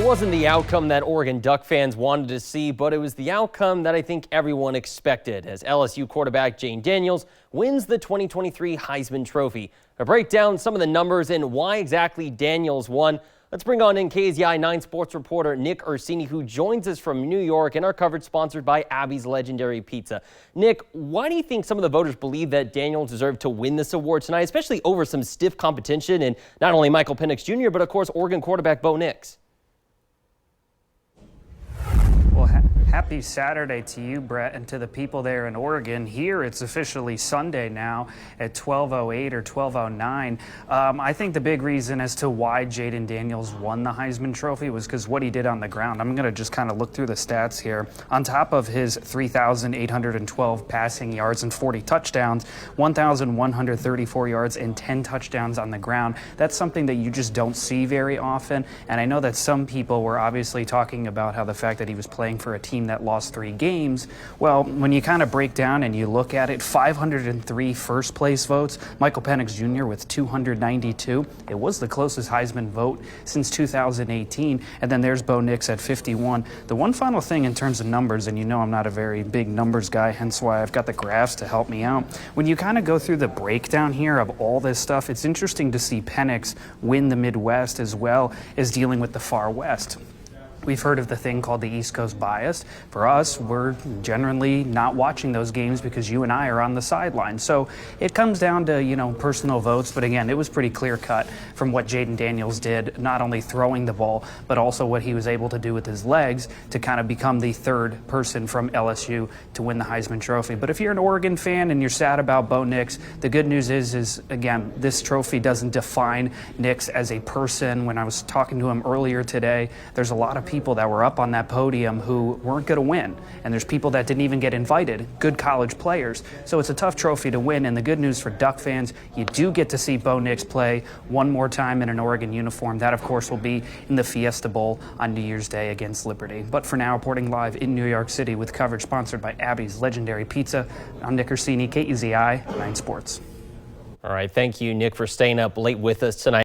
wasn't the outcome that Oregon Duck fans wanted to see, but it was the outcome that I think everyone expected as LSU quarterback Jayden wins the 2023 Heisman Trophy. To break down some of the numbers and why exactly Daniels won, let's bring on in KZI 9 sports reporter Nick Orsini, who joins us from New York, and our coverage sponsored by Abby's Legendary Pizza. Nick, why do you think some of the voters believe that Daniels deserved to win this award tonight, especially over some stiff competition and not only Michael Penix Jr., but of course Oregon quarterback Bo Nix? Well, happy Saturday to you, Brett, and to the people there in Oregon. Here, it's officially Sunday now at 12:08 or 12:09. I think the big reason as to why Jayden Daniels won the Heisman Trophy was because what he did on the ground. I'm going to just kind of look through the stats here. On top of his 3,812 passing yards and 40 touchdowns, 1,134 yards and 10 touchdowns on the ground. That's something that you just don't see very often. And I know that some people were obviously talking about how the fact that he was playing for a team that lost 3 games. Well, when you kind of break down and you look at it, 503 first place votes, Michael Penix Jr. with 292. It was the closest Heisman vote since 2018. And then there's Bo Nix at 51. The one final thing in terms of numbers, and you know I'm not a very big numbers guy, hence why I've got the graphs to help me out. When you kind of go through the breakdown here of all this stuff, it's interesting to see Penix win the Midwest as well as dealing with the far West. We've heard of the thing called the East Coast bias. For us, we're generally not watching those games because you and I are on the sideline. So it comes down to, personal votes. But again, it was pretty clear cut from what Jayden Daniels did, not only throwing the ball, but also what he was able to do with his legs to kind of become the third person from LSU to win the Heisman Trophy. But if you're an Oregon fan and you're sad about Bo Nix, the good news is again, this trophy doesn't define Nix as a person. When I was talking to him earlier today, there's a lot of people that were up on that podium who weren't going to win. And there's people that didn't even get invited, good college players. So it's a tough trophy to win. And the good news for Duck fans, you do get to see Bo Nix play one more time in an Oregon uniform. That, of course, will be in the Fiesta Bowl on New Year's Day against Liberty. But for now, reporting live in New York City with coverage sponsored by Abby's Legendary Pizza, I'm Nick Orsini, KZI 9 Sports. All right, thank you, Nick, for staying up late with us tonight.